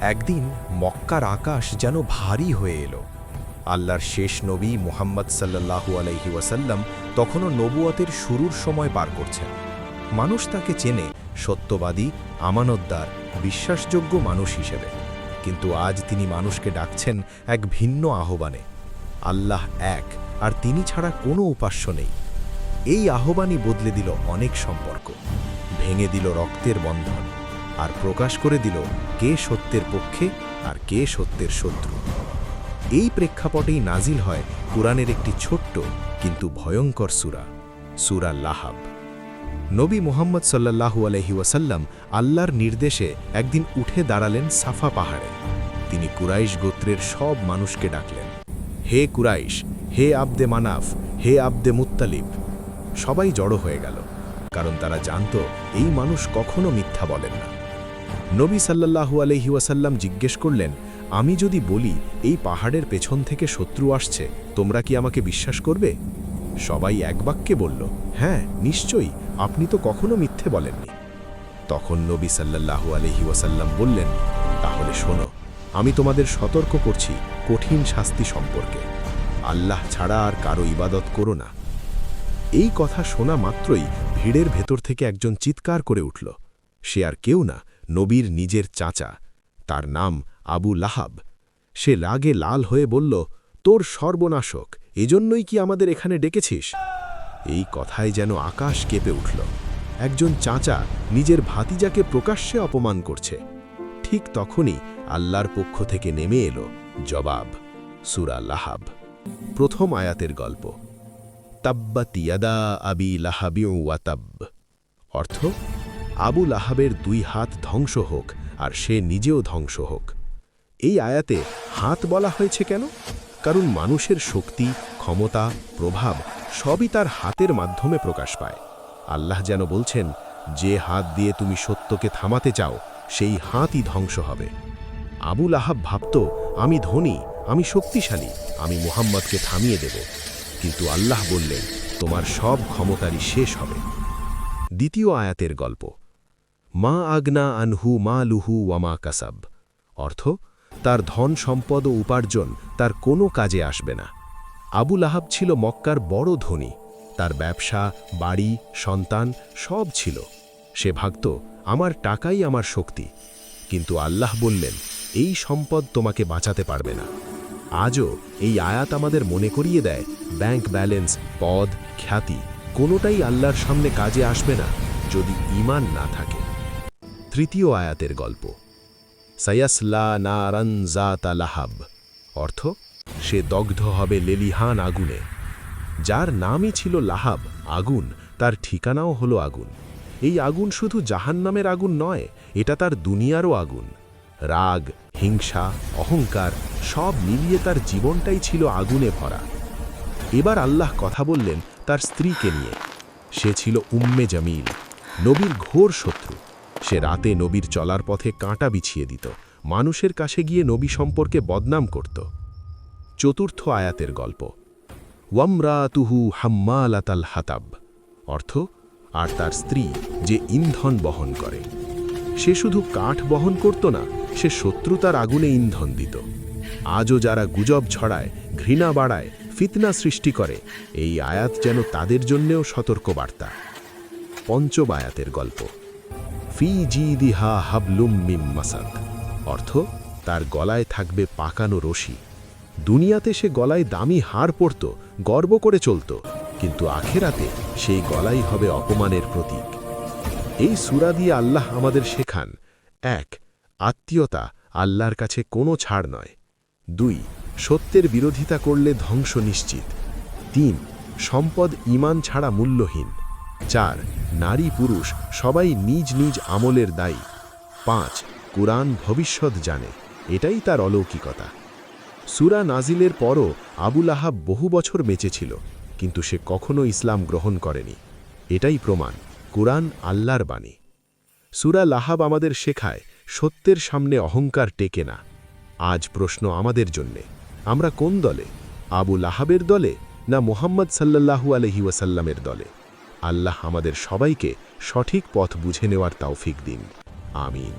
একদিন মক্কার আকাশ যেন ভারী হয়ে এলো। আল্লাহর শেষ নবী মুহাম্মদ সাল্লাল্লাহু আলাইহি ওয়াসাল্লাম তখনও নবুয়তের শুরুর সময় পার করছেন। মানুষ তাকে চেনে সত্যবাদী, আমানতদার, বিশ্বাসযোগ্য মানুষ হিসেবে। কিন্তু আজ তিনি মানুষকে ডাকছেন এক ভিন্ন আহ্বানে। আল্লাহ এক, আর তিনি ছাড়া কোনো উপাস্য নেই। এই আহ্বানই বদলে দিল অনেক সম্পর্ক, ভেঙে দিল রক্তের বন্ধন, আর প্রকাশ করে দিল কে সত্যের পক্ষে আর কে সত্যের শত্রু। এই প্রেক্ষাপটেই নাজিল হয় কুরআনের একটি ছোট্ট কিন্তু ভয়ঙ্কর সূরা, সূরা লাহাব। নবী মুহাম্মদ সাল্লাল্লাহু আলাইহি ওয়াসাল্লাম আল্লাহর নির্দেশে একদিন উঠে দাঁড়ালেন সাফা পাহাড়ে। তিনি কুরাইশ গোত্রের সব মানুষকে ডাকলেন, হে কুরাইশ, হে আবদে মানাফ, হে আবদে মুত্তালিব। সবাই জড়ো হয়ে গেল, কারণ তারা জানত এই মানুষ কখনো মিথ্যা বলেন না। নবী সাল্লাল্লাহু আলাইহি ওয়াসাল্লাম জিজ্ঞেস করলেন, আমি যদি বলি এই পাহাড়ের পেছন থেকে শত্রু আসছে, তোমরা কি আমাকে বিশ্বাস করবে? সবাই এক বাক্যে বলল, হ্যাঁ নিশ্চয়ই, আপনি তো কখনো মিথ্যে বলেননি। তখন নবী সাল্লাল্লাহু আলাইহি ওয়াসাল্লাম বললেন, তাহলে শোনো, আমি তোমাদের সতর্ক করছি কঠিন শাস্তি সম্পর্কে। আল্লাহ ছাড়া আর কারো ইবাদত করো না। এই কথা শোনা মাত্রই ভিড়ের ভেতর থেকে একজন চিৎকার করে উঠল। সে আর কেউ না, নবীর নিজের চাচা। তার নাম আবু লাহাব। সে রাগে লাল হয়ে বলল, তোর সর্বনাশক, এজন্যই কি আমাদের এখানে ডেকেছিস? এই কথায় যেন আকাশ কেঁপে উঠল। একজন চাচা নিজের ভাতিজাকে প্রকাশ্যে অপমান করছে। ঠিক তখনই আল্লাহর পক্ষ থেকে নেমে এলো জবাব, সূরা লাহাব। প্রথম আয়াতের গল্প, তাব্বাত ইয়াদা আবি লাহাবিউ ওয়া তাব। অর্থ, আবু লাহাবের দুই হাত ধ্বংস হোক, আর সে নিজেও ধ্বংস হোক। এই আয়াতে হাত বলা হয়েছে কেন? কারণ মানুষের শক্তি, ক্ষমতা, প্রভাব সবই তার হাতের মাধ্যমে প্রকাশ পায়। আল্লাহ যেন বলছেন, যে হাত দিয়ে তুমি সত্যকে থামাতে চাও, সেই হাতই ধ্বংস হবে। আবু লাহাব ভাবত, আমি ধনী, আমি শক্তিশালী, আমি মুহাম্মদকে থামিয়ে দেব। কিন্তু আল্লাহ বললেন, তোমার সব ক্ষমতারই শেষ হবে। দ্বিতীয় আয়াতের গল্প, মা আগনা আনহু মা লুহু ওয়ামা কাসাব। অর্থ, তার ধন সম্পদ ও উপার্জন তার কোনো কাজে আসবে না। আবু লাহাব ছিল মক্কার বড় ধনী। তার ব্যবসা, বাড়ি, সন্তান সব ছিল। সে ভাবত, আমার টাকাই আমার শক্তি। কিন্তু আল্লাহ বললেন, এই সম্পদ তোমাকে বাঁচাতে পারবে না। আজও এই আয়াত আমাদের মনে করিয়ে দেয়, ব্যাংক ব্যালেন্স, পদ, খ্যাতি কোনোটাই আল্লাহর সামনে কাজে আসবে না যদি ঈমান না থাকে। তৃতীয় আয়াতের গল্প, সায়াসলা নারান যাতা লাহাব। অর্থ, সে দগ্ধ হবে লেলিহান আগুনে। যার নামই ছিল লাহাব, আগুন, তার ঠিকানাও হলো আগুন। এই আগুন শুধু জাহান্নামের আগুন নয়, এটা তার দুনিয়ারও আগুন। রাগ, হিংসা, অহংকার সব মিলিয়ে তার জীবনটাই ছিল আগুনে ভরা। এবার আল্লাহ কথা বললেন তার স্ত্রীকে নিয়ে। সে ছিল উম্মে জামিল, নবীর ঘোর শত্রু। সে রাতে নবীর চলার পথে কাঁটা বিছিয়ে দিত, মানুষের কাছে গিয়ে নবী সম্পর্কে বদনাম করত। চতুর্থ আয়াতের গল্প, ওয়ামরাতুহু হাম্মালাতাল হাতাব। অর্থ, আর তার স্ত্রী যে ইন্ধন বহন করে। সে শুধু কাঠ বহন করত না, সে শত্রুতার আগুনে ইন্ধন দিত। আজও যারা গুজব ছড়ায়, ঘৃণা বাড়ায়, ফিতনা সৃষ্টি করে, এই আয়াত যেন তাদের জন্যেও সতর্কবার্তা। পঞ্চম আয়াতের গল্প, ফি জিদিহা হাবলুম মিম মাসাদ। অর্থ, তার গলায় থাকবে পাকানো রশি। দুনিয়াতে সে গলায় দামি হার পরত, গর্ব করে চলত, কিন্তু আখেরাতে সেই গলাই হবে অপমানের প্রতীক। এই সূরা দিয়ে আল্লাহ আমাদের শেখান, ১. আত্মীয়তা আল্লাহর কাছে কোনো ছাড় নয়। ২. সত্যের বিরোধিতা করলে ধ্বংস নিশ্চিত। ৩. সম্পদ ঈমান ছাড়া মূল্যহীন। ৪. নারী পুরুষ সবাই নিজ নিজ আমলের দায়ী। ৫. কুরআন ভবিষ্যৎ জানে, এটাই তার অলৌকিকতা। সূরা নাজিলের পরও আবু লাহাব বহু বছর বেঁচে ছিল, কিন্তু সে কখনো ইসলাম গ্রহণ করেনি। এটাই প্রমাণ, কুরআন আল্লাহর বাণী। সূরা লাহাব আমাদের শেখায়, সত্যের সামনে অহংকার টেকে না। আজ প্রশ্ন আমাদের জন্যে, আমরা কোন দলে? আবু লাহাবের দলে, না মুহাম্মদ সাল্লাল্লাহু আলাইহি ওয়াসাল্লামের দলে? আল্লাহ আমাদের সবাইকে সঠিক পথ বুঝে নেওয়ার তৌফিক দিন। আমিন।